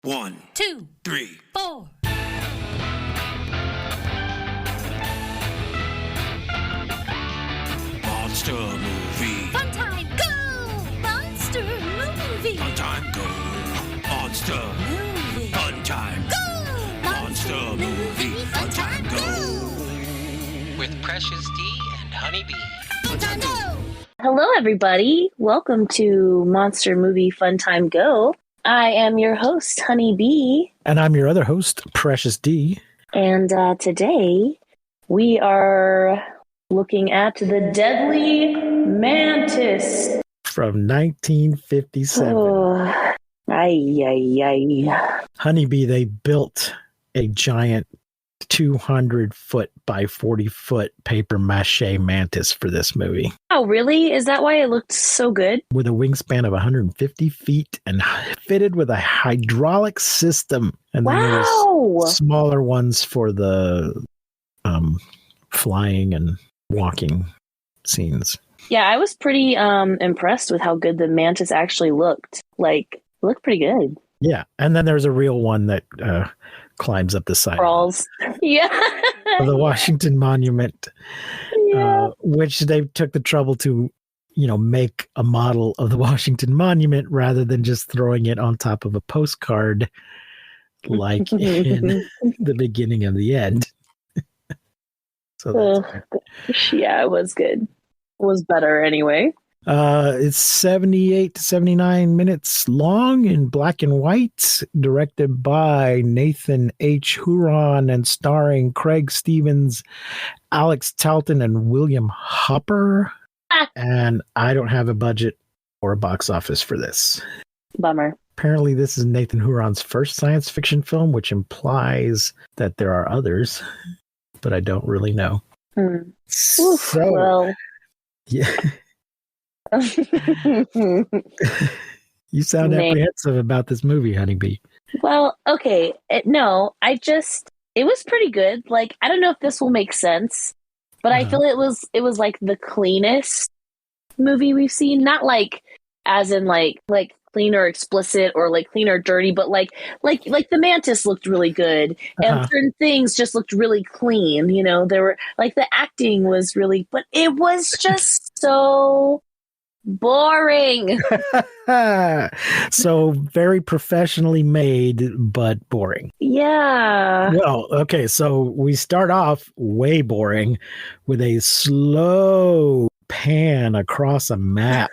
1, 2, 3, 4. Monster movie. Fun time, go! Monster movie. Fun time, go. Monster Movie. fun time. Go! Monster movie. Fun time, go. With Precious D and Honeybee. Fun time, go! Hello, everybody. Welcome to Monster Movie Fun Time Go. I am your host, Honey Bee. And I'm your other host, Precious D. And today we are looking at the Deadly Mantis. From 1957. Oh, ay. Honeybee, they built a giant 200-foot by 40-foot paper mache mantis for this movie. Oh, really? Is that why it looked so good? With a wingspan of 150 feet and fitted with a hydraulic system. And then there was smaller ones for the flying and walking scenes. Yeah, I was pretty impressed with how good the mantis actually looked. Like, it looked pretty good. Yeah, and then there's a real one that climbs up the side. Crawls. Yeah. Of the Washington Monument, Yeah. which they took the trouble to, make a model of the Washington Monument rather than just throwing it on top of a postcard like in the beginning of the end. So Yeah, it was good. It was better anyway. it's 78 to 79 minutes long in black and white, directed by Nathan H. Huron and starring Craig Stevens, Alex Talton, and William Hopper. And I don't have a budget or a box office for this. Bummer. Apparently, this is Nathan Huron's first science fiction film, which implies that there are others, but I don't really know. Oof, So, well. yeah. You sound apprehensive about this movie, Honeybee. Well, okay. It was pretty good. Like, I don't know if this will make sense, but I feel it was like the cleanest movie we've seen. Not like as in like clean or explicit or like clean or dirty, but like the mantis looked really good and certain things just looked really clean. There were like the acting was really, but it was just so boring. So very professionally made, but boring. Yeah. Well, okay, so we start off way boring with a slow pan across a map.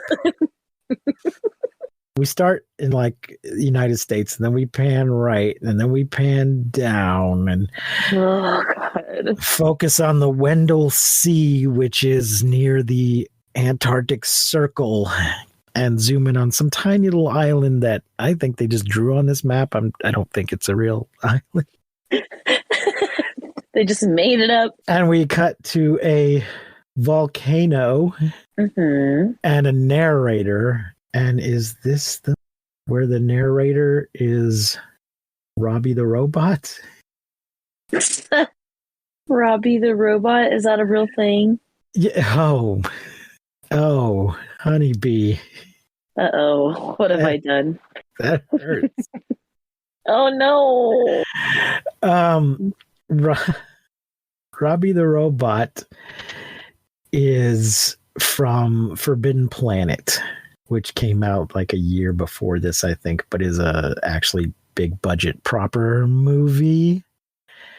We start in like the United States, and then we pan right, and then we pan down, and focus on the Wendell Sea, which is near the Antarctic Circle, and zoom in on some tiny little island that I think they just drew on this map. I don't think it's a real island. They just made it up. And we cut to a volcano and a narrator. And is this where the narrator is Robby the Robot? Robby the Robot? Is that a real thing? Yeah. Oh, Honeybee. Uh-oh. What have I done? That hurts. Oh, no. Robby the Robot is from Forbidden Planet, which came out like a year before this, I think, but is a actually big budget proper movie.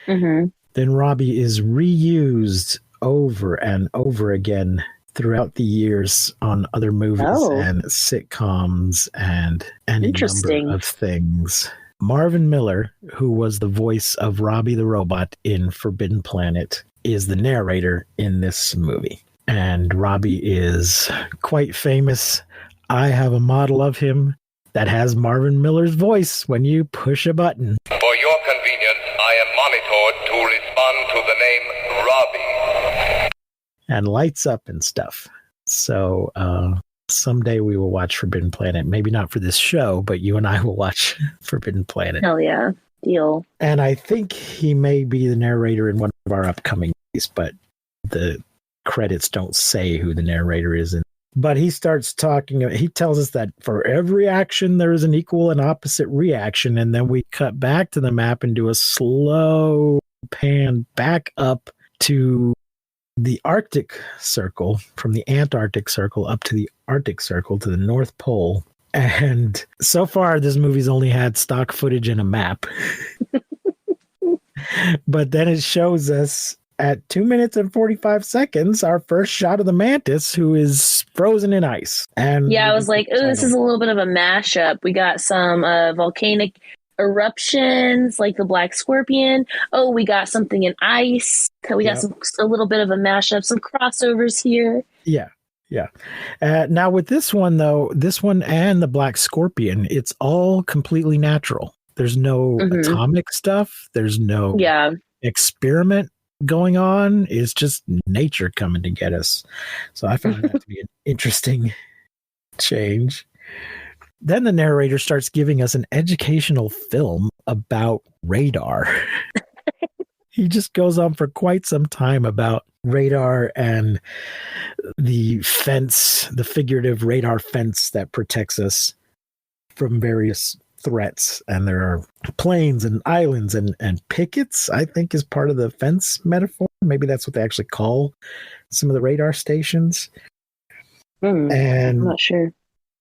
Mm-hmm. Then Robby is reused over and over again throughout the years on other movies and sitcoms and any number of things. Marvin Miller, who was the voice of Robby the Robot in Forbidden Planet, is the narrator in this movie. And Robby is quite famous. I have a model of him that has Marvin Miller's voice when you push a button. For your convenience, I am monitored to respond to the name Robby. And lights up and stuff. So someday we will watch Forbidden Planet. Maybe not for this show, but you and I will watch Forbidden Planet. Hell yeah. Deal. And I think he may be the narrator in one of our upcoming movies, but the credits don't say who the narrator is in But he starts talking, he tells us that for every action, there is an equal and opposite reaction. And then we cut back to the map and do a slow pan back up to the Arctic Circle, from the Antarctic Circle up to the Arctic Circle to the North Pole. And so far, this movie's only had stock footage and a map. But then it shows us at 2 minutes and 45 seconds, our first shot of the Mantis, who is frozen in ice. And yeah, I was like, oh, this is a little bit of a mashup. We got some volcanic eruptions, like the Black Scorpion. Oh, we got something in ice. We got a little bit of a mashup, some crossovers here. Yeah. Yeah. Now with this one, though, this one and the Black Scorpion, it's all completely natural. There's no atomic stuff. There's no experiment going on. It's just nature coming to get us. So I found that to be an interesting change. Then the narrator starts giving us an educational film about radar. He just goes on for quite some time about radar and the fence, the figurative radar fence that protects us from various threats. And there are planes and islands and pickets, I think, is part of the fence metaphor. Maybe that's what they actually call some of the radar stations. And I'm not sure.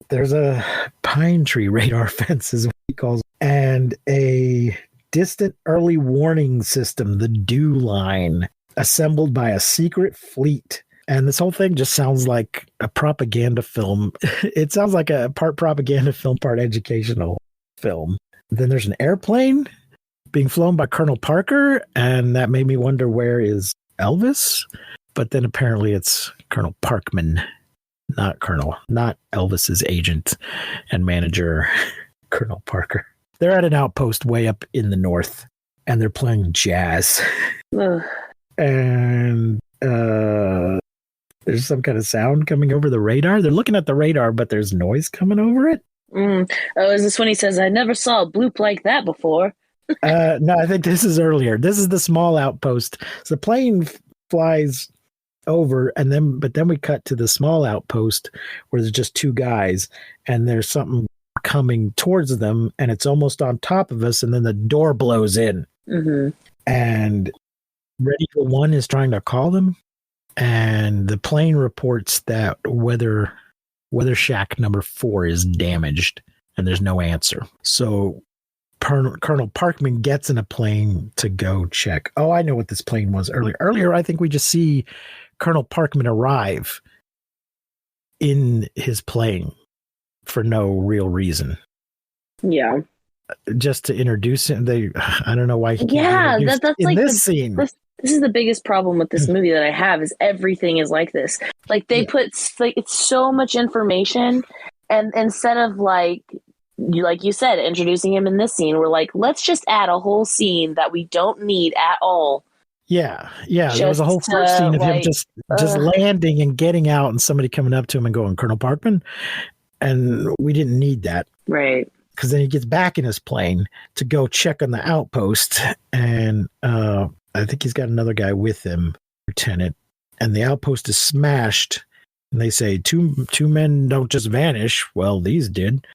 There's a pine tree radar fence, is what he calls it, and a distant early warning system, the Dew Line, assembled by a secret fleet. And this whole thing just sounds like a propaganda film. It sounds like a part propaganda film, part educational film. Then there's an airplane being flown by Colonel Parker, and that made me wonder, where is Elvis? But then apparently it's Colonel Parkman, not Elvis's agent and manager, Colonel Parker. They're at an outpost way up in the north, and they're playing jazz. And there's some kind of sound coming over the radar. They're looking at the radar, but there's noise coming over it. Oh, is this when he says, I never saw a bloop like that before? No, I think this is earlier. This is the small outpost. So the plane flies over, but then we cut to the small outpost where there's just two guys, and there's something coming towards them, and it's almost on top of us, and then the door blows in. And Ready for One is trying to call them, and the plane reports that Weather Shack number 4 is damaged, and there's no answer. So Colonel Parkman gets in a plane to go check. Oh, I know what this plane was earlier. Earlier, I think we just see Colonel Parkman arrive in his plane for no real reason. Yeah. Just to introduce him. I don't know why he can't that's in like this scene. This is the biggest problem with this movie that I have, is everything is like this. Like they put it's so much information, and instead of like you said, introducing him in this scene, we're like, let's just add a whole scene that we don't need at all. Yeah. There was a whole first scene of him just landing and getting out, and somebody coming up to him and going, Colonel Parkman, and we didn't need that. Right. Because then he gets back in his plane to go check on the outpost, and I think he's got another guy with him, Lieutenant, and the outpost is smashed, and they say two men don't just vanish. Well, these did.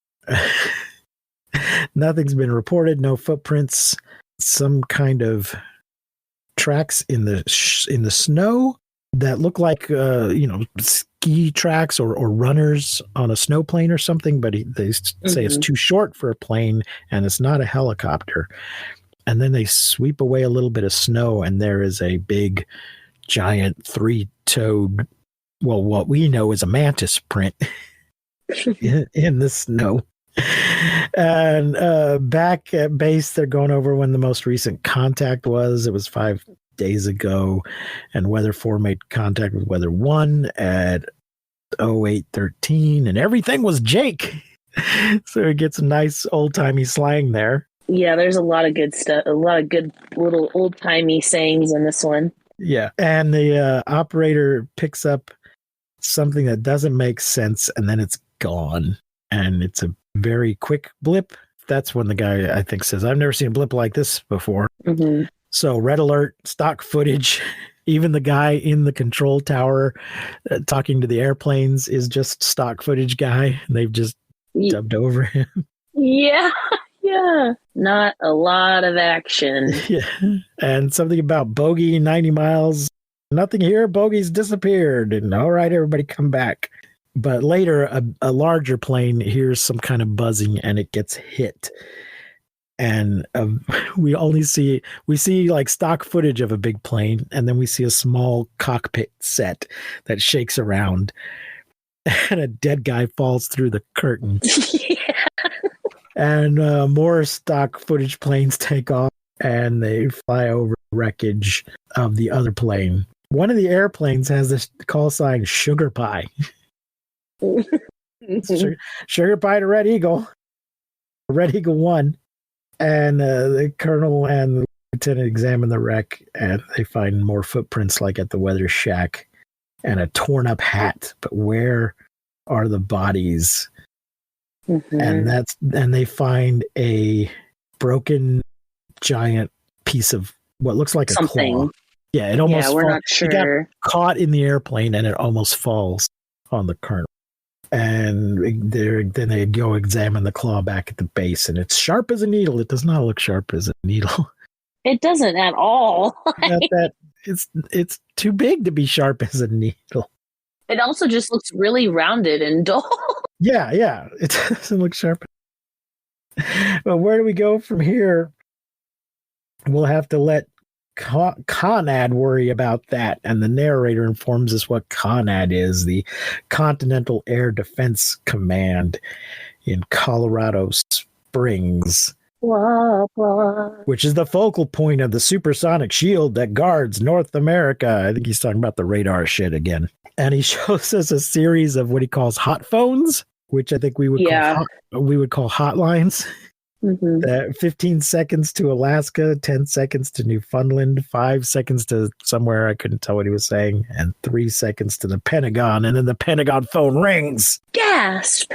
Nothing's been reported, no footprints, some kind of tracks in the snow that look like ski tracks or runners on a snow plane or something, but they say it's too short for a plane, and it's not a helicopter. And then they sweep away a little bit of snow, and there is a big, giant 3-toed, well, what we know is a mantis print in the snow. And back at base, they're going over when the most recent contact was. It was 5 days ago, and Weather 4 made contact with Weather 1 at 08:13, and everything was Jake. So it gets a nice old-timey slang there. Yeah, there's a lot of good stuff, a lot of good little old-timey sayings in this one. Yeah, and the operator picks up something that doesn't make sense, and then it's gone. And it's a very quick blip. That's when the guy, I think, says, I've never seen a blip like this before. So red alert, stock footage. Even the guy in the control tower talking to the airplanes is just stock footage guy. They've just dubbed over him. Yeah. Yeah. Not a lot of action. Yeah. And something about bogey 90 miles. Nothing here. Bogey's disappeared. And all right, everybody come back. But later, a larger plane hears some kind of buzzing and it gets hit. And we see like stock footage of a big plane, and then we see a small cockpit set that shakes around, and a dead guy falls through the curtain. Yeah. And more stock footage planes take off, and they fly over the wreckage of the other plane. One of the airplanes has this call sign Sugar Pie. Sugar Pie to Red Eagle. Red Eagle 1. And the colonel and the lieutenant examine the wreck, and they find more footprints like at the weather shack and a torn up hat. But where are the bodies? Mm-hmm. And they find a broken giant piece of what looks like something. A claw. Yeah, it almost we're not sure. It got caught in the airplane and it almost falls on the colonel. And then they go examine the claw back at the base, and it's sharp as a needle. It does not look sharp as a needle. It doesn't at all. It's too big to be sharp as a needle. It also just looks really rounded and dull. Yeah. It doesn't look sharp. But where do we go from here? We'll have to let CONAD worry about that, and the narrator informs us what CONAD is, the Continental Air Defense Command in Colorado Springs, which is the focal point of the supersonic shield that guards North America. I think he's talking about the radar shit again. And he shows us a series of what he calls hot phones, which I think we would call hotlines. Mm-hmm. 15 seconds to Alaska, 10 seconds to Newfoundland, 5 seconds to somewhere I couldn't tell what he was saying, and 3 seconds to the Pentagon, and then the Pentagon phone rings. Gasp!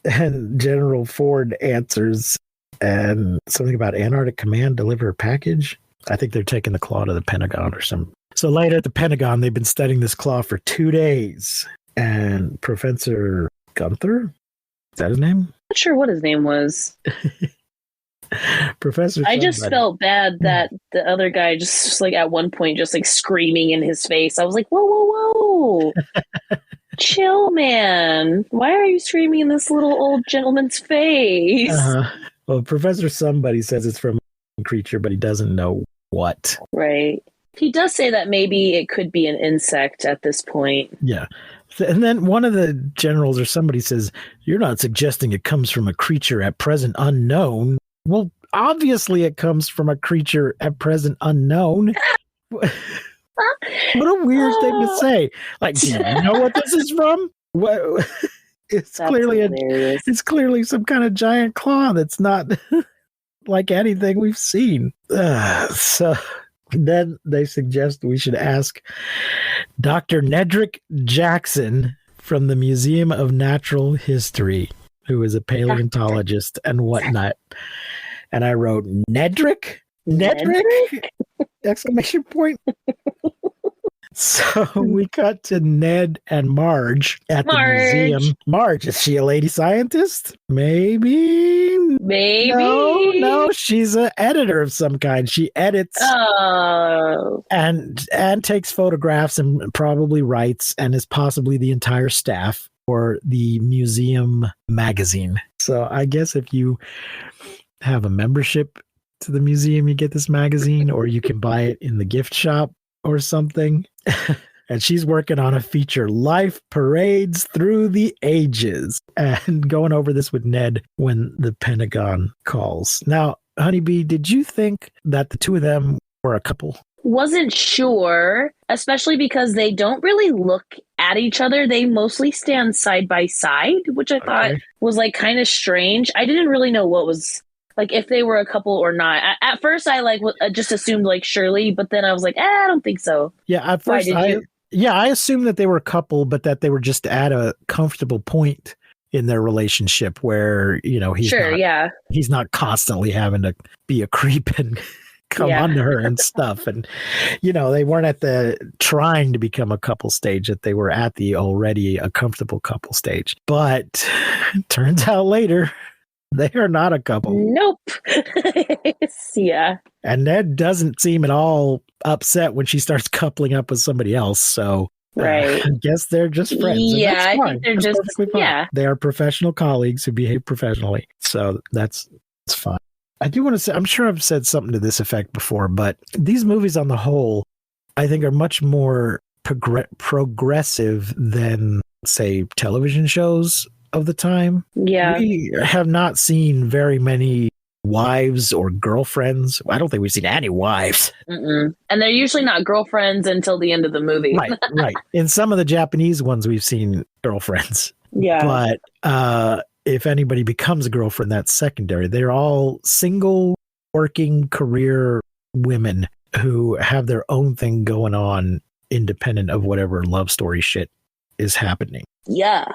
And General Ford answers, and something about Antarctic Command deliver a package. I think they're taking the claw to the Pentagon or something. So later at the Pentagon, they've been studying this claw for 2 days, and Professor Gunther, is that his name? Not sure what his name was. Professor I just felt bad that the other guy just like at one point just like screaming in his face. I was like, whoa. Chill, man. Why are you screaming in this little old gentleman's face? Well, Professor somebody says it's from a creature, but he doesn't know what. Right. He does say that maybe it could be an insect at this point. Yeah. And then one of the generals or somebody says, you're not suggesting it comes from a creature at present unknown. Well, obviously it comes from a creature at present unknown. What a weird thing to say. Like, do you know what this is from? What? It's clearly some kind of giant claw that's not like anything we've seen. So then they suggest we should ask Dr. Nedrick Jackson from the Museum of Natural History, who is a paleontologist and whatnot. And I wrote, Nedrick? Exclamation point. So we cut to Ned and Marge at the museum. Marge, is she a lady scientist? Maybe. No, she's an editor of some kind. She edits and takes photographs and probably writes and is possibly the entire staff for the museum magazine. So I guess if you have a membership to the museum, you get this magazine, or you can buy it in the gift shop or something. And she's working on a feature, Life Parades Through the Ages, and going over this with Ned when the Pentagon calls. Now, Honeybee, did you think that the two of them were a couple? Wasn't sure, especially because they don't really look at each other. They mostly stand side by side, which I thought was like kind of strange. I didn't really know what was like if they were a couple or not. At first, I just assumed like Shirley, but then I was like, I don't think so. Yeah, at first, I assumed that they were a couple, but that they were just at a comfortable point in their relationship where, you know, he's not constantly having to be a creep and come onto her and stuff. And, they weren't at the trying to become a couple stage, that they were at the already a comfortable couple stage. But turns out later, they are not a couple. Nope. Yeah. And Ned doesn't seem at all upset when she starts coupling up with somebody else. So right. I guess they're just friends. Yeah, I think they're just, yeah. They are professional colleagues who behave professionally. So that's fine. I do want to say, I'm sure I've said something to this effect before, but these movies on the whole, I think, are much more progressive than, say, television shows of the time. Yeah. We have not seen very many wives or girlfriends. I don't think we've seen any wives. Mm-mm. And they're usually not girlfriends until the end of the movie. Right. In some of the Japanese ones, we've seen girlfriends. Yeah. But if anybody becomes a girlfriend, that's secondary. They're all single, working career women who have their own thing going on, independent of whatever love story shit is happening. Yeah.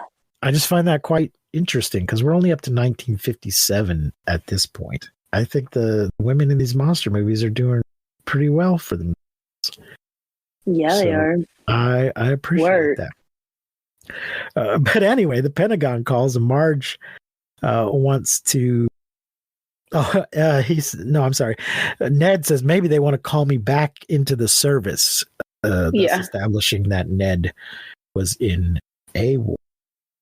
I just find that quite interesting because we're only up to 1957 at this point. I think the women in these monster movies are doing pretty well for them. Yeah, they are. I appreciate that. But anyway, the Pentagon calls and Marge wants to. I'm sorry. Ned says maybe they want to call me back into the service. Establishing that Ned was in a war.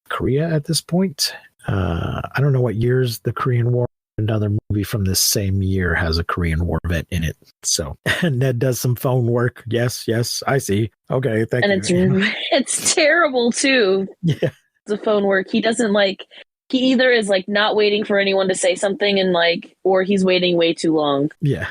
Korea at this point. I don't know what years the Korean War. Another movie from this same year has a Korean War vet in it. So Ned does some phone work. Yes, I see. Okay, thank you. And it's terrible too. Yeah, the phone work. He doesn't he either is not waiting for anyone to say something and or he's waiting way too long. Yeah,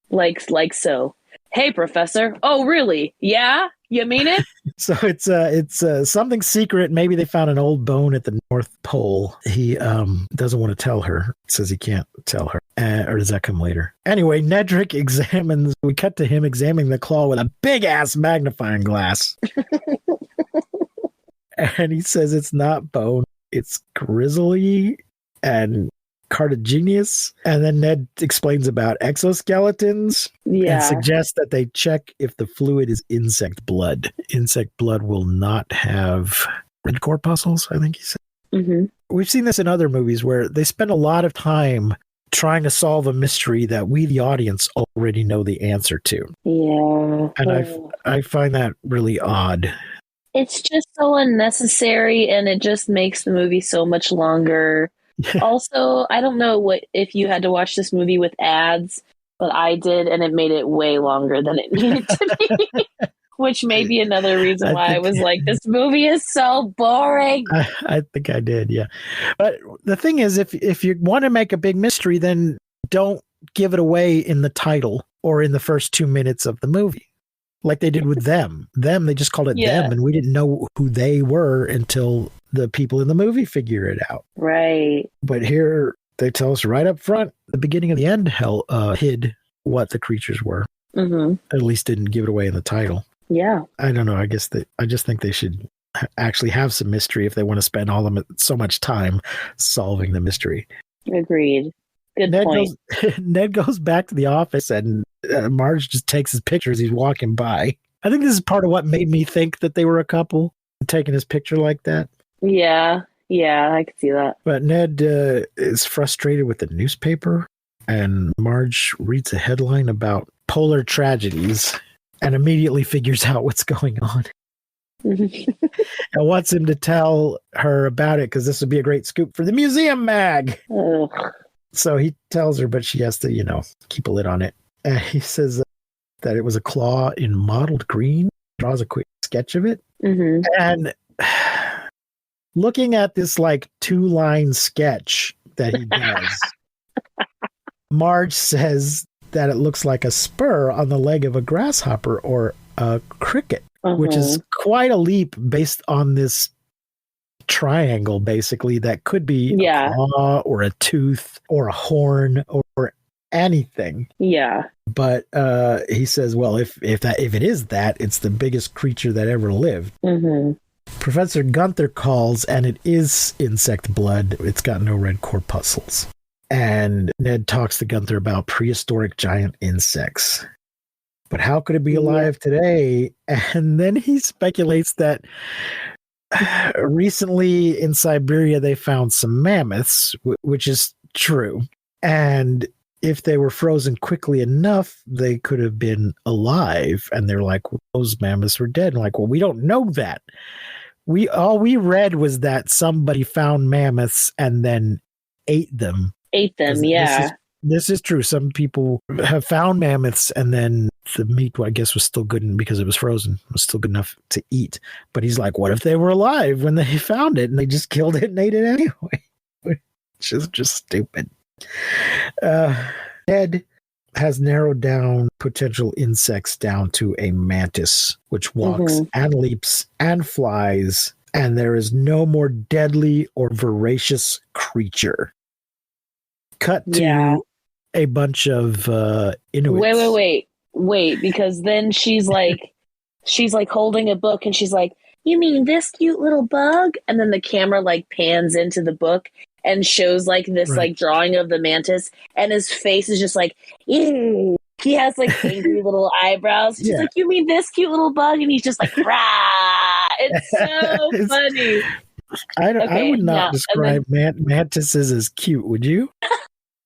like so. Hey, Professor. Oh, really? Yeah. You mean it? So it's something secret. Maybe they found an old bone at the North Pole. He doesn't want to tell her. Says he can't tell her. Or does that come later? Anyway, Nedrick examines. We cut to him examining the claw with a big ass magnifying glass. And he says it's not bone. It's grizzly and cartilaginous. And then Ned explains about exoskeletons and suggests that they check if the fluid is insect blood. Insect blood will not have red corpuscles, I think he said. Mm-hmm. We've seen this in other movies where they spend a lot of time trying to solve a mystery that we, the audience, already know the answer to. Yeah. And I find that really odd. It's just so unnecessary, and it just makes the movie so much longer. Also, I don't know if you had to watch this movie with ads, but I did, and it made it way longer than it needed to be. Which may be another reason why I was like, this movie is so boring. I think I did, yeah. But the thing is, if you want to make a big mystery, then don't give it away in the title or in the first 2 minutes of the movie. Like they did with them. They just called it them, and we didn't know who they were until the people in the movie figure it out. Right. But here they tell us right up front, the beginning of the end hid what the creatures were. Mm-hmm. At least didn't give it away in the title. Yeah. I don't know. I just think they should actually have some mystery if they want to spend so much time solving the mystery. Agreed. Good point. Ned goes back to the office and Marge just takes his picture as he's walking by. I think this is part of what made me think that they were a couple, taking his picture like that. Yeah, I could see that. But Ned is frustrated with the newspaper, and Marge reads a headline about polar tragedies and immediately figures out what's going on. And wants him to tell her about it because this would be a great scoop for the museum mag. Ugh. So he tells her, but she has to, keep a lid on it. And he says that it was a claw in mottled green, draws a quick sketch of it. Mm-hmm. And looking at this 2-line sketch that he does, Marge says that it looks like a spur on the leg of a grasshopper or a cricket, which is quite a leap based on this triangle, basically, that could be a claw or a tooth or a horn or anything. Yeah. But he says, well, if it is that, it's the biggest creature that ever lived. Mm-hmm. Professor Gunther calls, and it is insect blood. It's got no red corpuscles. And Ned talks to Gunther about prehistoric giant insects. But how could it be alive today? And then he speculates that recently in Siberia they found some mammoths, which is true. And if they were frozen quickly enough, they could have been alive. And they're like, well, those mammoths were dead. And like, well, we don't know that. All we read was that somebody found mammoths and then ate them. This is true. Some people have found mammoths and then the meat, I guess, was still good because it was frozen. It was still good enough to eat. But he's like, what if they were alive when they found it and they just killed it and ate it anyway? Which is just stupid. Ned has narrowed down potential insects down to a mantis, which walks and leaps and flies, and there is no more deadly or voracious creature. Cut to a bunch of Inuits. Wait, because then she's like holding a book and she's like, you mean this cute little bug? And then the camera like pans into the book and shows like this like drawing of the mantis, and his face is just like, ew. He has like angry little eyebrows. She's like, you mean this cute little bug? And he's just like, rah. It's so funny. I would not describe mantises as cute, would you?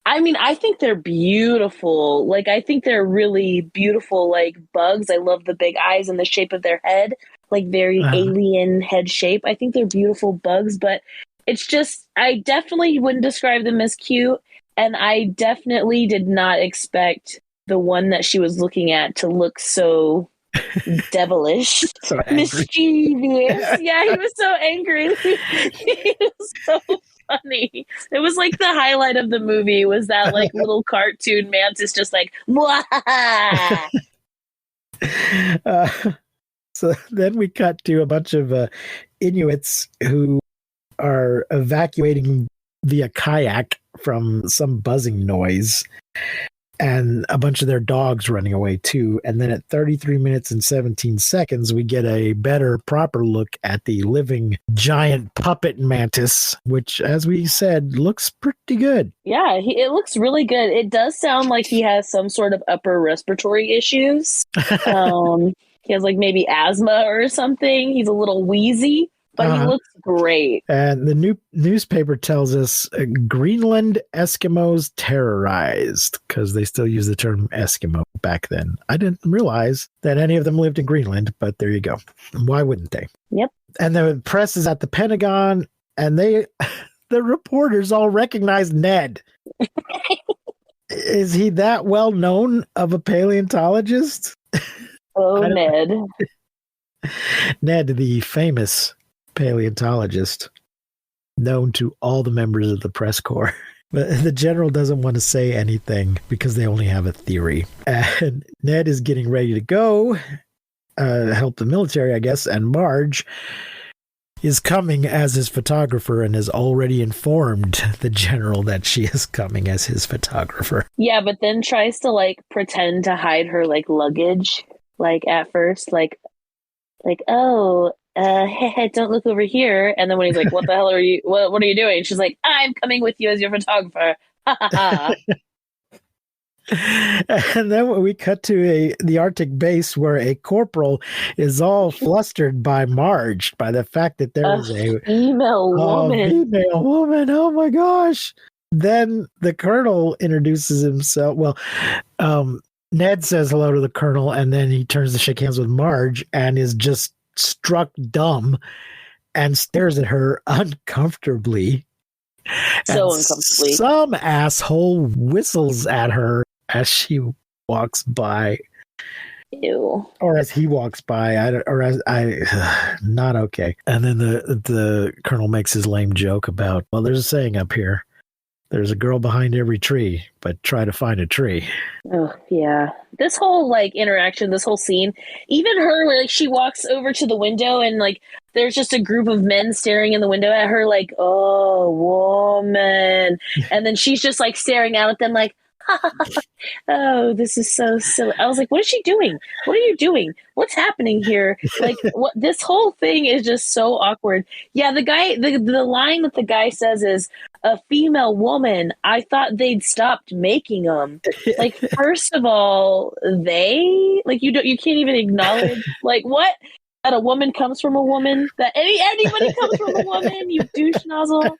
I mean, I think they're beautiful. Like, I think they're really beautiful, like, bugs. I love the big eyes and the shape of their head, like, very alien head shape. I think they're beautiful bugs, but it's just, I definitely wouldn't describe them as cute, and I definitely did not expect the one that she was looking at to look so devilish, so mischievous. Yeah, he was so angry. He was so funny. It was like the highlight of the movie was that like little cartoon mantis just like so then we cut to a bunch of Inuits who are evacuating via kayak from some buzzing noise, and a bunch of their dogs running away too. And then at 33 minutes and 17 seconds, we get a better, proper look at the living giant puppet mantis, which, as we said, looks pretty good. Yeah, it looks really good. It does sound like he has some sort of upper respiratory issues. He has like maybe asthma or something. He's a little wheezy, but he looks great. And the newspaper tells us Greenland Eskimos terrorized, because they still use the term Eskimo back then. I didn't realize that any of them lived in Greenland, but there you go. Why wouldn't they? Yep. And the press is at the Pentagon, and the reporters all recognize Ned. Is he that well known of a paleontologist? Oh, Ned. Ned, the famous paleontologist, known to all the members of the press corps. But the general doesn't want to say anything because they only have a theory. And Ned is getting ready to go help the military, I guess, and Marge is coming as his photographer and has already informed the general that she is coming as his photographer. Yeah, but then tries to like pretend to hide her like luggage, like at first, like oh, hey, don't look over here. And then when he's like, what the hell are you, what are you doing? She's like, I'm coming with you as your photographer. And then we cut to the Arctic base where a corporal is all flustered by Marge, by the fact that there is a female woman. Oh my gosh. Then the colonel introduces himself. Well, Ned says hello to the colonel, and then he turns to shake hands with Marge and is just struck dumb and stares at her uncomfortably. So uncomfortably. Some asshole whistles at her as she walks by. Ew. Or as he walks by. Not okay. And then the colonel makes his lame joke about, well, there's a saying up here. There's a girl behind every tree, but try to find a tree. Oh, yeah. This whole, like, interaction, this whole scene, even her, where, like, she walks over to the window and, like, there's just a group of men staring in the window at her, like, oh, woman. And then she's just, like, staring out at them, like, Oh, this is so silly. I was like, what is she doing? What are you doing? What's happening here? Like, what? This whole thing is just so awkward. Yeah, the line that the guy says is, a female woman. I thought they'd stopped making them. Like, first of all, you can't even acknowledge, like, what? That a woman comes from a woman? That anybody comes from a woman, you douche nozzle?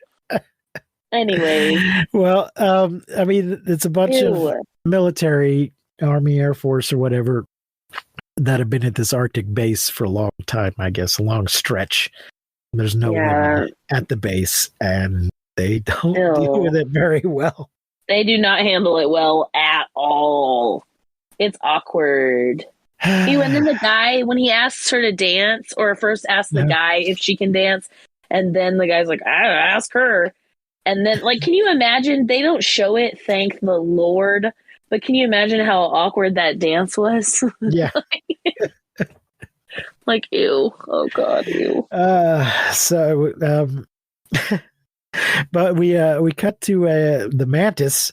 Anyway. Well, I mean, it's a bunch of military, Army, Air Force, or whatever, that have been at this Arctic base for a long time, I guess, a long stretch. There's no women at the base, and they don't deal with it very well. They do not handle it well at all. It's awkward. And then the guy, when he asks her to dance, or first asks the guy if she can dance, and then the guy's like, I ask her. And then, like, can you imagine? They don't show it, thank the Lord. But can you imagine how awkward that dance was? Yeah. Like, ew. Oh, God, ew. But we cut to the Mantis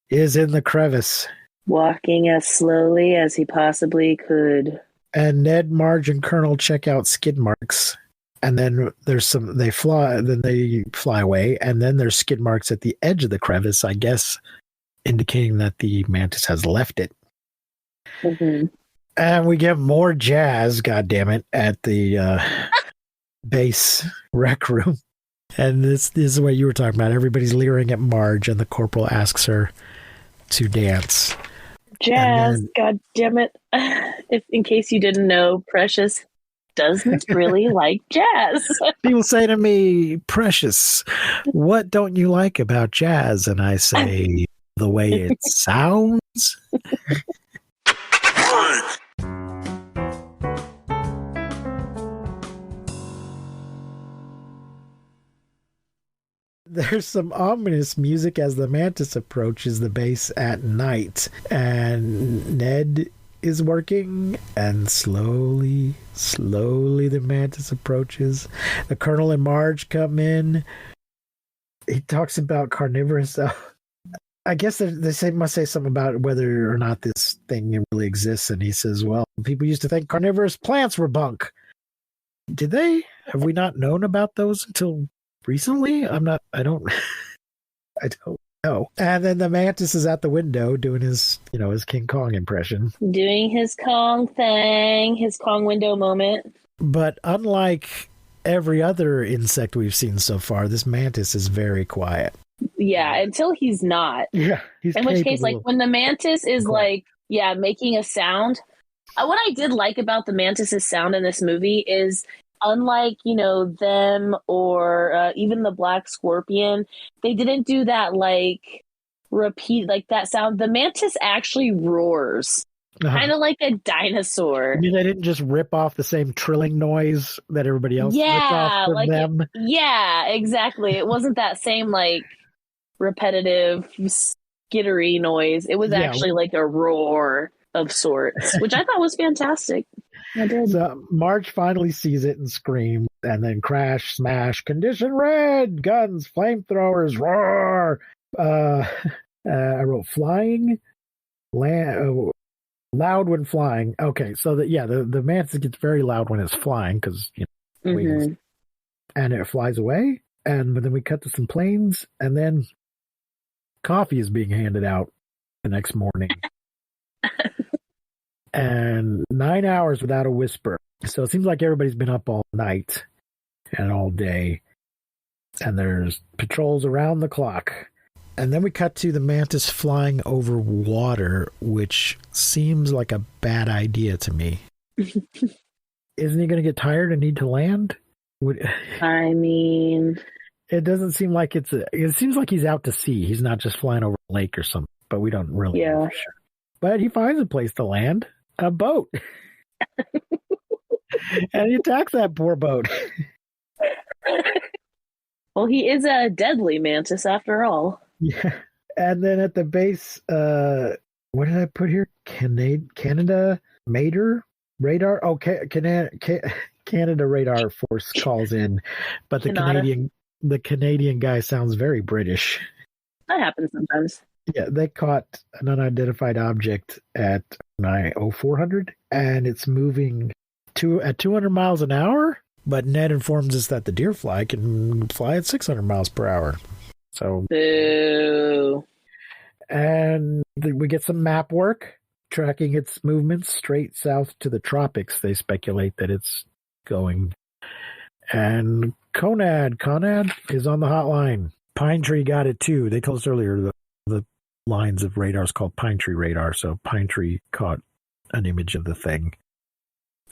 is in the crevice. Walking as slowly as he possibly could. And Ned, Marge, and Colonel check out skid marks. And then they fly away, and then there's skid marks at the edge of the crevice, I guess, indicating that the Mantis has left it. Mm-hmm. And we get more jazz, goddammit, at the base rec room. And this is what you were talking about. Everybody's leering at Marge, and the corporal asks her to dance. Jazz, goddammit. If in case you didn't know, Precious doesn't really like jazz. People say to me, Precious, what don't you like about jazz? And I say, the way it sounds. There's some ominous music as the Mantis approaches the base at night, and Ned is working, and slowly the Mantis approaches. The Colonel and Marge come in. He talks about carnivorous. I guess they must say something about whether or not this thing really exists, and he says, well, people used to think carnivorous plants were bunk. Did they? Have we not known about those until recently? I don't know. And then the Mantis is at the window doing his King Kong impression. Doing his Kong thing, his Kong window moment. But unlike every other insect we've seen so far, this Mantis is very quiet. Yeah, until he's not. Yeah. In which case, like, when the Mantis is quiet, like, making a sound, what I did like about the Mantis's sound in this movie is, unlike, them or even the Black Scorpion, they didn't do that, like, repeat, like, that sound. The Mantis actually roars. Kind of like a dinosaur. I mean, they didn't just rip off the same trilling noise that everybody else ripped off from them. Yeah, exactly. It wasn't that same, like, repetitive, skittery noise. It was actually like a roar of sorts, which I thought was fantastic. I did. So Marge finally sees it and screams, and then crash, smash, condition red, guns, flamethrowers, roar. I wrote flying, loud when flying. Okay, so the Mantis gets very loud when it's flying because wings, and it flies away. And then we cut to some planes, and then coffee is being handed out the next morning. And 9 hours without a whisper. So it seems like everybody's been up all night and all day. And there's patrols around the clock. And then we cut to the Mantis flying over water, which seems like a bad idea to me. Isn't he going to get tired and need to land? I mean, it doesn't seem like it seems like he's out to sea. He's not just flying over a lake or something, but we don't really know for sure. But he finds a place to land. A boat. And he attacks that poor boat. Well, he is a deadly Mantis after all. Yeah. And then at the base, what did I put here? Canada radar? Oh, Canada Radar Force calls in, but the Canadian guy sounds very British. That happens sometimes. Yeah, they caught an unidentified object at 400, and it's moving at 200 miles an hour. But Ned informs us that the deer fly can fly at 600 miles per hour. So, boo. And we get some map work tracking its movements straight south to the tropics. They speculate that it's going. And Conad is on the hotline. Pine Tree got it too. They told us earlier the lines of radar is called Pine Tree radar. So Pine Tree caught an image of the thing.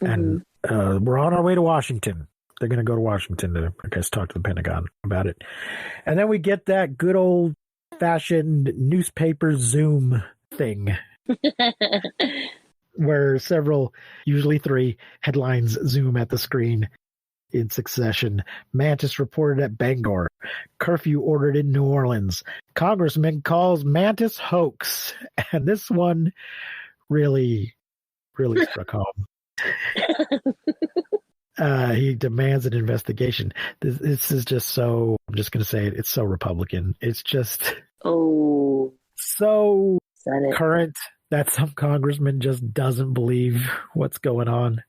And we're on our way to Washington. They're going to go to Washington to, I guess, talk to the Pentagon about it. And then we get that good old-fashioned newspaper Zoom thing where several, usually 3, headlines zoom at the screen in succession. Mantis reported at Bangor. Curfew ordered in New Orleans. Congressman calls Mantis hoax. And this one really, really struck home. He demands an investigation. This is just so, I'm just going to say it, it's so Republican. It's just so current that some congressman just doesn't believe what's going on.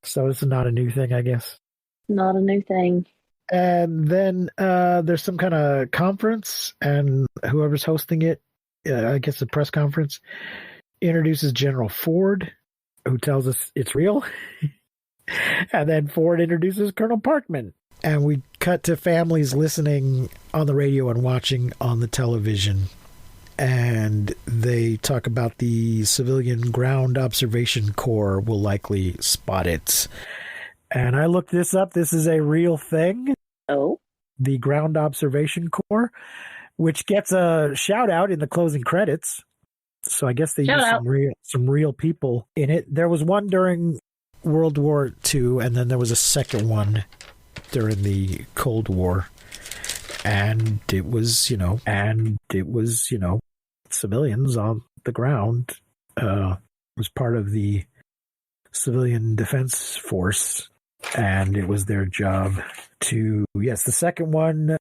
So it's not a new thing, I guess. Not a new thing. And then there's some kind of conference, and whoever's hosting it, I guess a press conference, introduces General Ford, who tells us it's real. And then Ford introduces Colonel Parkman. And we cut to families listening on the radio and watching on the television. And they talk about the Civilian Ground Observation Corps will likely spot it. And I looked this up. This is a real thing. Oh. The Ground Observation Corps, which gets a shout out in the closing credits. So I guess they used some real people in it. There was one during World War II, and then there was a second one during the Cold War. And it was, civilians on the ground. It was part of the Civilian Defense Force, and it was their job to, the second one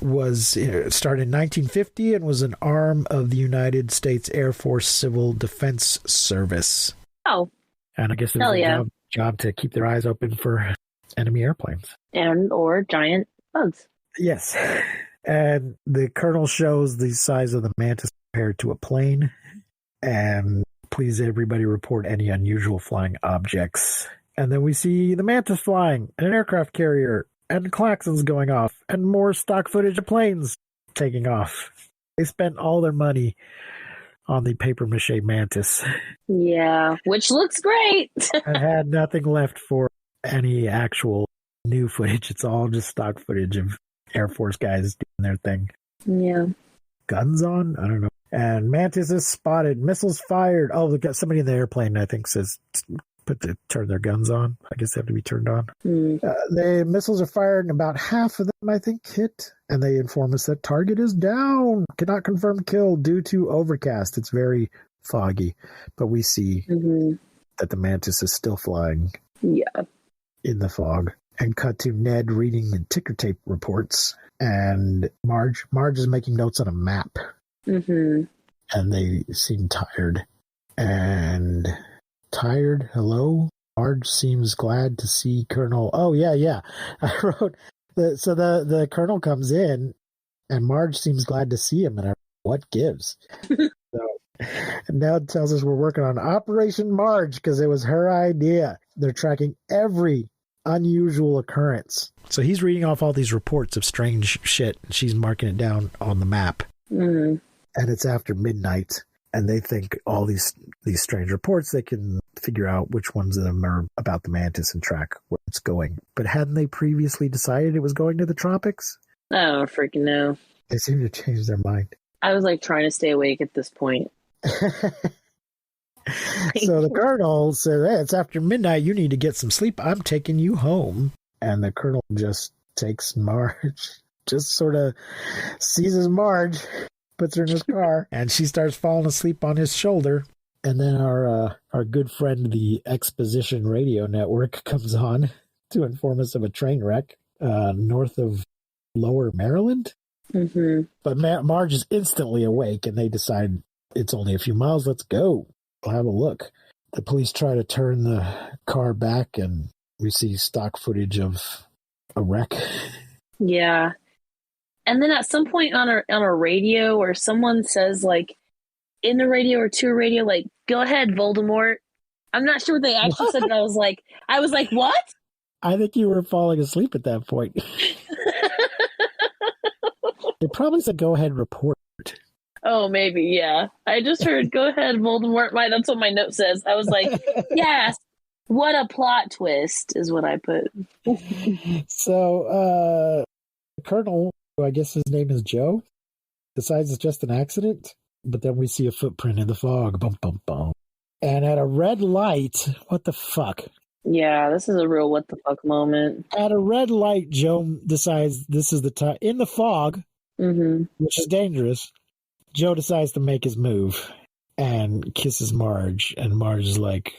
was started in 1950 and was an arm of the United States Air Force Civil Defense Service. Oh. And I guess it was a job to keep their eyes open for enemy airplanes. Or giant bugs. Yes. And the colonel shows the size of the Mantis compared to a plane. And please, everybody, report any unusual flying objects. And then we see the Mantis flying, and an aircraft carrier, and klaxons going off, and more stock footage of planes taking off. They spent all their money on the papier-mâché Mantis. Yeah, which looks great. And had nothing left for any actual new footage. It's all just stock footage of Air Force guys doing their thing. Yeah. Guns on? I don't know. And Mantis is spotted. Missiles fired. Oh, somebody in the airplane, I think, says turn their guns on. I guess they have to be turned on. The missiles are fired, and about half of them, I think, hit. And they inform us that target is down. Cannot confirm kill due to overcast. It's very foggy. But we see that the Mantis is still flying. Yeah. In the fog. And cut to Ned reading the ticker tape reports. And Marge is making notes on a map. And they seem tired. And tired? Hello? Marge seems glad to see Colonel. Oh, yeah. I wrote, the Colonel comes in, and Marge seems glad to see him. And I wrote, what gives? And Ned tells us we're working on Operation Marge because it was her idea. They're tracking every unusual occurrence. So he's reading off all these reports of strange shit, and she's marking it down on the map. And it's after midnight, and they think all these strange reports, they can figure out which ones of them are about the Mantis and track where it's going. But hadn't they previously decided it was going to the tropics? I don't freaking know. They seem to change their mind. I was trying to stay awake at this point. So the colonel said, hey, it's after midnight. You need to get some sleep. I'm taking you home. And the colonel just takes Marge, just sort of seizes Marge, puts her in his car, and she starts falling asleep on his shoulder. And then our good friend, the Exposition Radio Network, comes on to inform us of a train wreck north of Lower Maryland. Mm-hmm. But Marge is instantly awake, and they decide it's only a few miles. Let's go. We'll have a look. The police try to turn the car back, and we see stock footage of a wreck. Yeah. And then at some point on a radio, or someone says, like, in the radio or to a radio, like, go ahead, Voldemort. I'm not sure what they actually said, but I was like, what? I think you were falling asleep at that point. They probably said, go ahead, report. Oh, maybe, yeah. I just heard, go ahead, Voldemort. That's what my note says. I was like, yes, what a plot twist is what I put. So, Colonel, who I guess his name is Joe, decides it's just an accident. But then we see a footprint in the fog. Bum, bum, bum. And at a red light, what the fuck? Yeah, this is a real what the fuck moment. At a red light, Joe decides this is the time. In the fog, which is dangerous, Joe decides to make his move and kisses Marge. And Marge is like,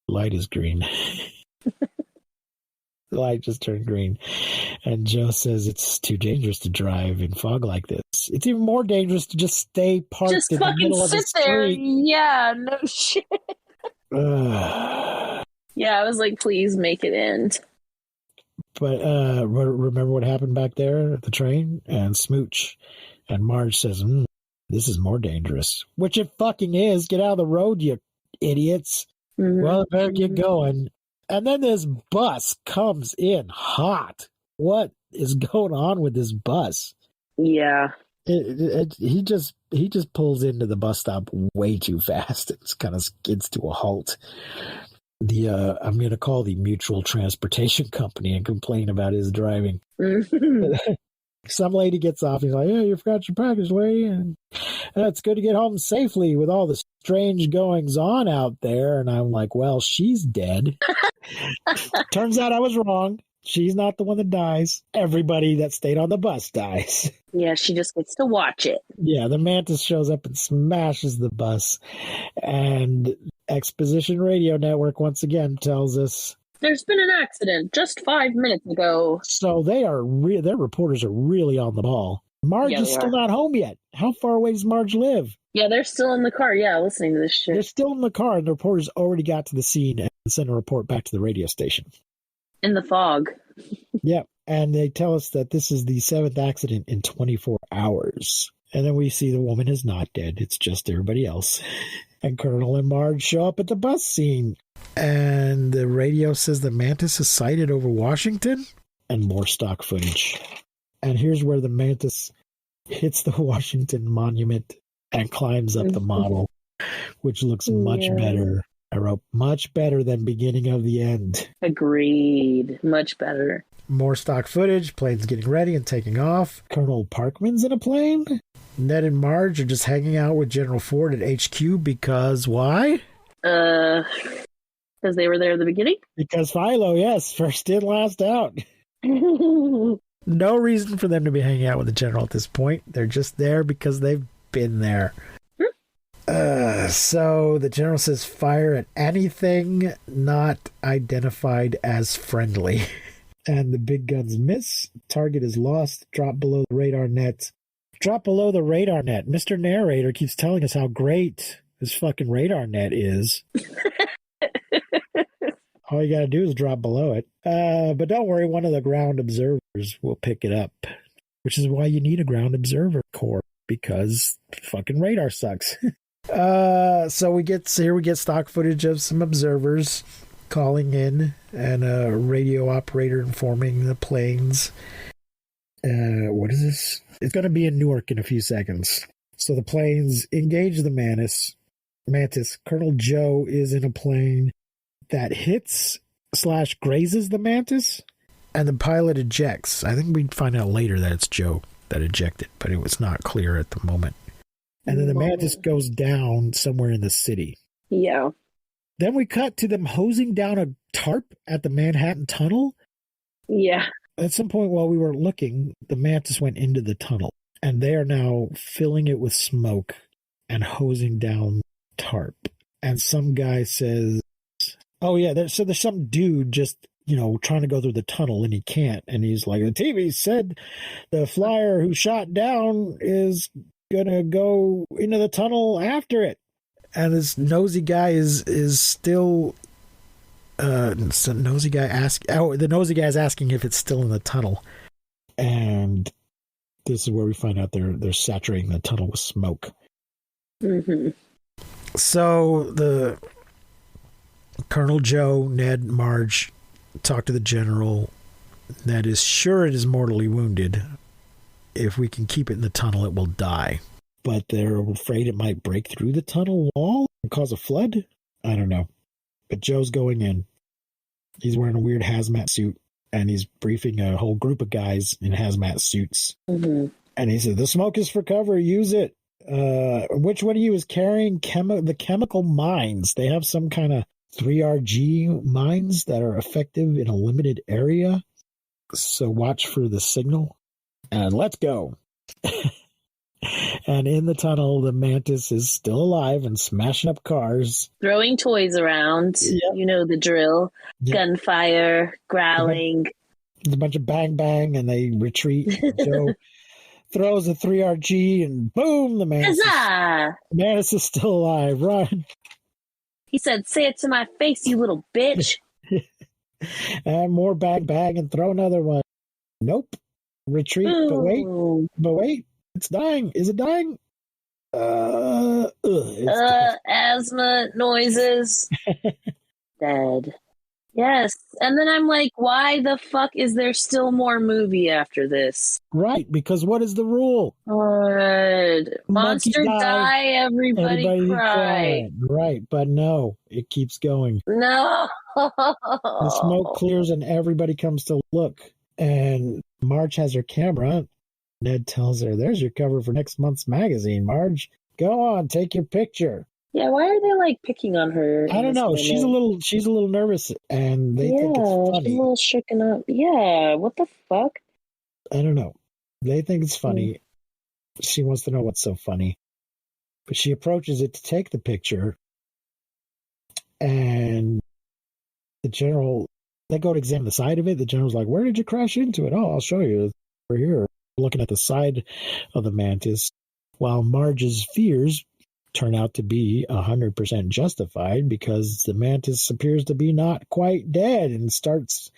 light is green. The light just turned green. And Joe says it's too dangerous to drive in fog like this. It's even more dangerous to just stay parked in the middle of the street. There. Yeah, no shit. Yeah, I was like, please make it end. But remember what happened back there at the train? And Smooch. And Marge says, this is more dangerous. Which it fucking is. Get out of the road, you idiots. Mm-hmm. Well, it better get going. And then this bus comes in hot. What is going on with this bus? Yeah. He just pulls into the bus stop way too fast. It kind of skids to a halt. I'm going to call the Mutual Transportation Company and complain about his driving. Some lady gets off. He's like, "Yeah, you forgot your package, lady, and it's good to get home safely with all the strange goings on out there." And I'm like, "Well, she's dead." Turns out I was wrong. She's not the one that dies. Everybody that stayed on the bus dies. Yeah, she just gets to watch it. Yeah, the Mantis shows up and smashes the bus. And Exposition Radio Network once again tells us there's been an accident just 5 minutes ago. So their reporters are really on the ball. Marge is still not home yet. How far away does Marge live? Yeah, they're still in the car, listening to this shit. They're still in the car, and the reporters already got to the scene and sent a report back to the radio station. In the fog. Yeah, and they tell us that this is the 7th accident in 24 hours. And then we see the woman is not dead. It's just everybody else. And Colonel and Marge show up at the bus scene. And the radio says the Mantis is sighted over Washington. And more stock footage. And here's where the Mantis hits the Washington Monument and climbs up the model, which looks much better. I wrote, much better than beginning of the end. Agreed. Much better. More stock footage, planes getting ready and taking off. Colonel Parkman's in a plane. Ned and Marge are just hanging out with General Ford at HQ because why? Because they were there at the beginning? Because Philo, yes. First in, last out. No reason for them to be hanging out with the General at this point. They're just there because they've been there. So the General says fire at anything not identified as friendly. And the big guns miss. Target is lost. Drop below the radar net. Drop below the radar net. Mr. Narrator keeps telling us how great this fucking radar net is. All you gotta do is drop below it. But don't worry, one of the ground observers will pick it up. Which is why you need a ground observer corps. Because fucking radar sucks. So we get stock footage of some observers calling in and a radio operator informing the planes. What is this? It's going to be in Newark in a few seconds. So the planes engage the Mantis. Colonel Joe is in a plane that hits / grazes the Mantis, and the pilot ejects. I think we'd find out later that it's Joe that ejected, but it was not clear at the moment. And then the Mantis goes down somewhere in the city. Yeah. Then we cut to them hosing down a tarp at the Manhattan Tunnel. Yeah. At some point while we were looking, the Mantis went into the tunnel. And they are now filling it with smoke and hosing down tarp. And some guy says, oh yeah, there's some dude just trying to go through the tunnel and he can't. And he's like, the TV said the flyer who shot down is going to go into the tunnel after it. And this nosy guy is still, the nosy guy is asking if it's still in the tunnel. And this is where we find out they're saturating the tunnel with smoke. Mm-hmm. So the Colonel Joe, Ned, Marge talk to the general. Ned is sure it is mortally wounded. If we can keep it in the tunnel, it will die. But they're afraid it might break through the tunnel wall and cause a flood? I don't know. But Joe's going in. He's wearing a weird hazmat suit, and he's briefing a whole group of guys in hazmat suits. Mm-hmm. And he said, the smoke is for cover, use it. Which one of you is carrying the chemical mines? They have some kind of 3RG mines that are effective in a limited area. So watch for the signal. And let's go. And in the tunnel, the Mantis is still alive and smashing up cars. Throwing toys around. Yep. You know the drill. Yep. Gunfire, growling. There's a bunch of bang bang, and they retreat. Joe throws a 3RG, and boom, the Mantis is still alive. Run. He said, say it to my face, you little bitch. And more bang bang, and throw another one. Nope. Retreat. Ooh. But wait. It's dying. Is it dying? Asthma noises. Dead. Yes. And then I'm like, why the fuck is there still more movie after this? Right, because what is the rule? Monster die, everybody cry. Right, but no, it keeps going. No. The smoke clears and everybody comes to look. And Marge has her camera. Ned tells her, there's your cover for next month's magazine, Marge. Go on, take your picture. Yeah, why are they like picking on her? I don't know. She's a little nervous, and they think it's funny. She's a little shaken up. Yeah, what the fuck? I don't know. They think it's funny. She wants to know what's so funny. But she approaches it to take the picture, and the general, they go to examine the side of it. The general's like, where did you crash into it? Oh, I'll show you. We're here. Looking at the side of the Mantis, while Marge's fears turn out to be 100% justified because the Mantis appears to be not quite dead and starts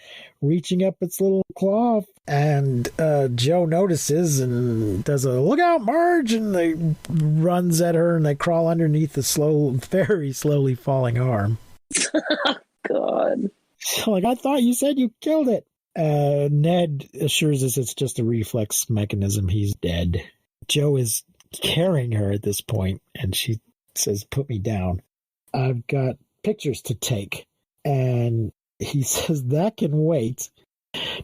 reaching up its little claw. And Joe notices and does a look out, Marge, and they runs at her and they crawl underneath the very slowly falling arm. God. Like, I thought you said you killed it. Ned assures us it's just a reflex mechanism. He's dead. Joe is carrying her at this point, and she says, put me down. I've got pictures to take. And he says that can wait,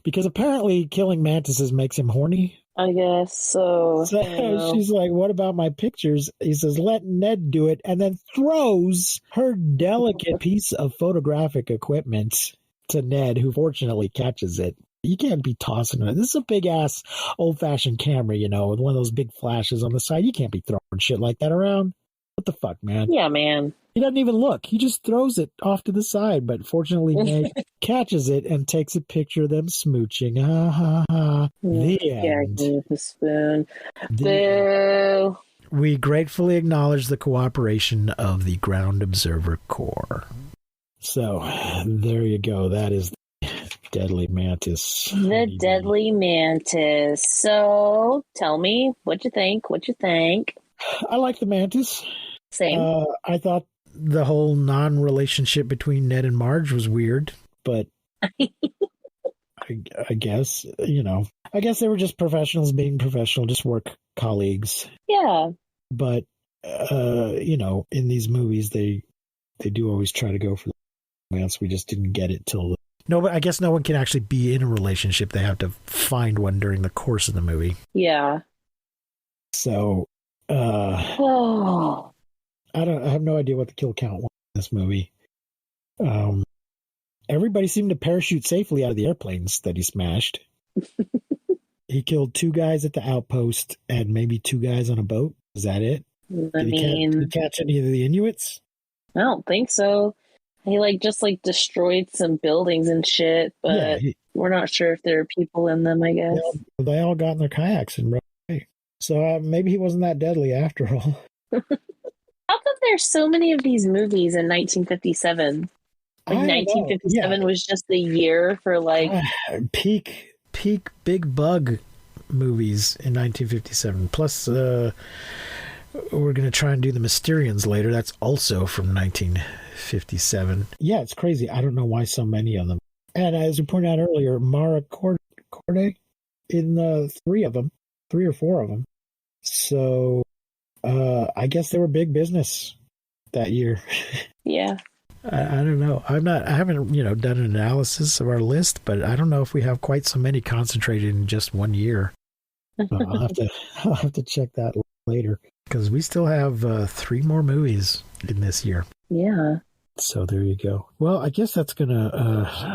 because apparently killing mantises makes him horny. I guess so. So she's like, what about my pictures? He says, let Ned do it, and then throws her delicate piece of photographic equipment to Ned, who fortunately catches it. You can't be tossing it. This is a big-ass, old-fashioned camera, with one of those big flashes on the side. You can't be throwing shit like that around. What the fuck, man? Yeah, man. He doesn't even look. He just throws it off to the side, but fortunately Ned catches it and takes a picture of them smooching. Ha, ha, ha. The end. The spoon. Boo. We gratefully acknowledge the cooperation of the Ground Observer Corps. So, there you go. That is the Deadly Mantis. The Deadly Mantis. So, tell me, what you think? I like the Mantis. Same. I thought the whole non-relationship between Ned and Marge was weird, but I guess, I guess they were just professionals being professional, just work colleagues. Yeah. But, in these movies, they do always try to go for romance. We just didn't get it till... No, but I guess no one can actually be in a relationship. They have to find one during the course of the movie. Yeah. So, I have no idea what the kill count was in this movie. Everybody seemed to parachute safely out of the airplanes that he smashed. He killed 2 guys at the outpost and maybe 2 guys on a boat. Is that it? Did he catch any of the Inuits? I don't think so. He just destroyed some buildings and shit, but we're not sure if there are people in them, I guess. They all got in their kayaks and rode away. So maybe he wasn't that deadly after all. How come there's so many of these movies in 1957? 1957 was just the year for peak big bug movies in 1957. Plus, we're going to try and do the Mysterians later. That's also from 1957. Yeah, it's crazy. I don't know why so many of them. And as we pointed out earlier, Mara Corday in 3 or 4 of them. So I guess they were big business that year. Yeah. I don't know. I haven't done an analysis of our list, but I don't know if we have quite so many concentrated in just one year. I'll have to check that later because we still have 3 more movies in this year. Yeah. So there you go. Well, I guess that's gonna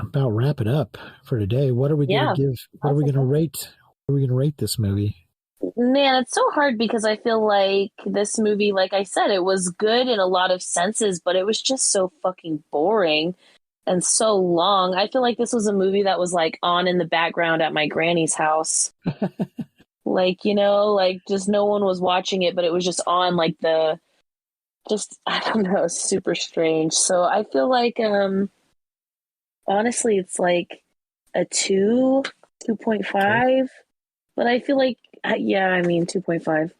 about wrap it up for today. What are we gonna give? What are we gonna rate? What are we gonna rate this movie? Man, it's so hard because I feel like this movie, like I said, it was good in a lot of senses, but it was just so fucking boring and so long. I feel like this was a movie that was on in the background at my granny's house. Just no one was watching it, but it was just on I don't know, super strange. So I feel like, honestly, it's a 2.5, but I feel like, 2.5.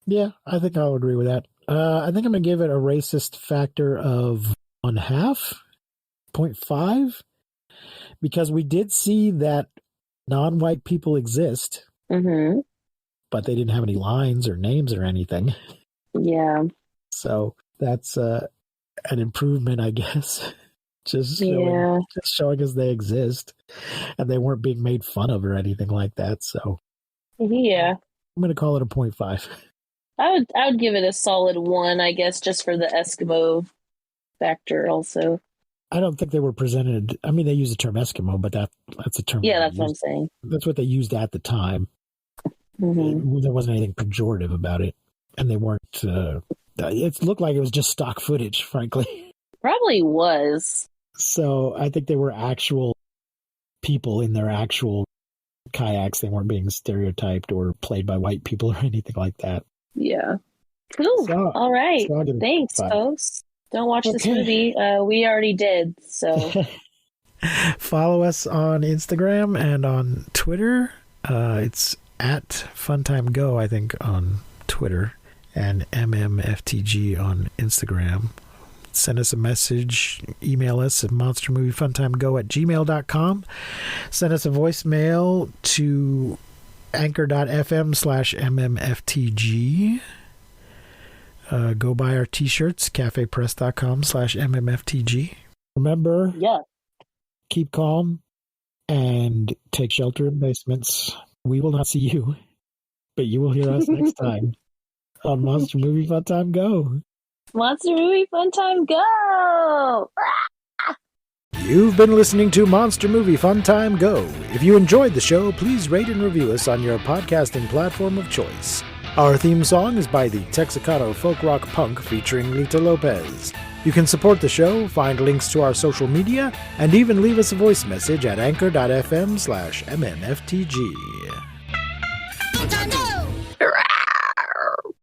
Yeah, I think I'll agree with that. I think I'm going to give it a racist factor of 0.5, because we did see that non-white people exist, but they didn't have any lines or names or anything. Yeah. So that's an improvement, I guess. Just showing us they exist, and they weren't being made fun of or anything like that. So yeah, I'm going to call it a 0.5. I would give it a solid 1, I guess, just for the Eskimo factor. Also, I don't think they were presented. I mean, they use the term Eskimo, but that's a term. Yeah, that's what I'm saying. That's what they used at the time. Mm-hmm. There wasn't anything pejorative about it, and they weren't. It looked like it was just stock footage, frankly. Probably was. So I think they were actual people in their actual kayaks. They weren't being stereotyped or played by white people or anything like that. Yeah. Cool. So, all right. Thanks, folks. Don't watch this movie. We already did. So follow us on Instagram and on Twitter. It's at FuntimeGo, I think, on Twitter, and MMFTG on Instagram. Send us a message, email us at monstermoviefuntimego@gmail.com. Send us a voicemail to anchor.fm/mmftg. Go buy our t-shirts, cafepress.com/mmftg. Remember, keep calm and take shelter in basements. We will not see you, but you will hear us next time on Monster Movie Fun Time Go. Monster Movie Fun Time Go! You've been listening to Monster Movie Fun Time Go. If you enjoyed the show, please rate and review us on your podcasting platform of choice. Our theme song is by the Texicano Folk Rock Punk featuring Lita Lopez. You can support the show, find links to our social media, and even leave us a voice message at anchor.fm/mmftg. Fun Time Go!